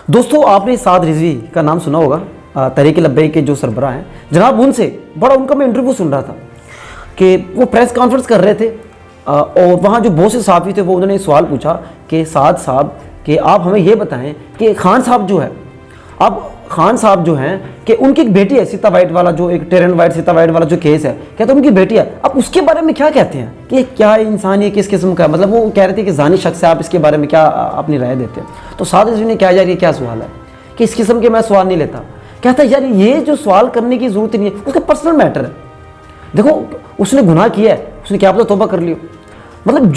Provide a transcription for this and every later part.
दोस्तों आपने साद रिजवी का नाम सुना होगा, तहरीक लब्बैक के जो सरबराह हैं जनाब, उनसे बड़ा उनका मैं इंटरव्यू सुन रहा था कि वो प्रेस कॉन्फ्रेंस कर रहे थे और वहाँ जो बहुत से सहाफ़ी थे वो उन्होंने सवाल पूछा कि साद साहब कि आप हमें ये बताएं कि खान साहब जो है, अब खान साहब जो हैं कि उनकी एक बेटी है सीता वाइट वाला, जो एक टेरन वाइट सीता वाइट वाला जो केस है, कहते उनकी बेटी है, अब उसके बारे में क्या कहते हैं कि क्या इंसान ये किस किस्म का है, मतलब वो कह रहे थे कि जानी शख्स है, आप इसके बारे में क्या अपनी राय देते हैं। तो साद रिजवी ने क्या यार ये क्या सवाल है कि इस किस्म के मैं सवाल नहीं लेता। कहता है यार ये जो सवाल करने की ज़रूरत नहीं है, उसका पर्सनल मैटर है। देखो उसने गुनाह किया है, उसने क्या पता तौबा कर लियो, मतलब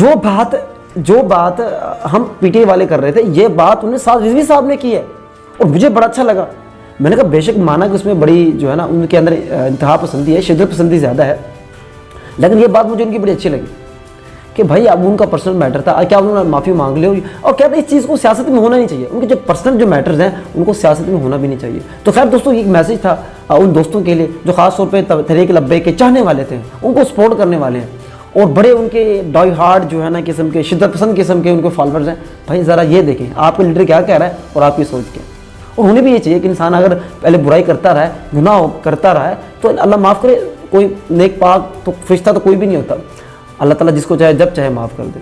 जो बात हम पीटीआई वाले कर रहे थे ये बात उन्हें साद रिजवी साहब ने की है और मुझे बड़ा अच्छा लगा। मैंने कहा बेशक माना कि उसमें बड़ी जो है ना उनके अंदर इंतहा पसंदी है, शिद्दत पसंदी ज़्यादा है, लेकिन ये बात मुझे उनकी बड़ी अच्छी लगी कि भाई अब उनका पर्सनल मैटर था, क्या उन्होंने माफ़ी मांग ली होगी, और कहते हैं इस चीज़ को सियासत में होना नहीं चाहिए, उनके जो पर्सनल जो मैटर्स हैं उनको सियासत में होना भी नहीं चाहिए। तो खैर दोस्तों एक मैसेज था उन दोस्तों के लिए जो ख़ास तौर पर तहरीक लब्बैक के चाहने वाले थे, उनको सपोर्ट करने वाले हैं और बड़े उनके डाई हार्ड जो है ना किस्म के शिद्दत पसंद किस्म के उनके फॉलोअर्स हैं। भाई ज़रा ये देखें आपका लीडर क्या कह रहा है और आपकी सोच क्या, और उन्हें भी ये चाहिए कि इंसान अगर पहले बुराई करता रहा है, गुनाह करता रहा है, तो अल्लाह माफ़ करे, कोई नेक पाक तो फरिश्ता तो कोई भी नहीं होता, अल्लाह ताला जिसको चाहे जब चाहे माफ़ कर दे।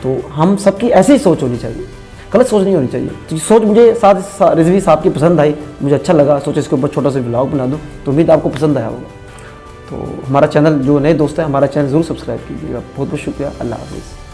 तो हम सबकी ऐसी ही सोच होनी चाहिए, गलत सोच नहीं होनी चाहिए। तो ये सोच मुझे साद रिजवी साहब की पसंद आई, मुझे अच्छा लगा, सोचा इसके ऊपर छोटा सा व्लॉग बना दूँ, तो उम्मीद आपको पसंद आया होगा। तो हमारा चैनल जो नए दोस्त हैं हमारा चैनल ज़रूर सब्सक्राइब कीजिएगा। बहुत बहुत शुक्रिया, अल्लाह हाफ़िज़।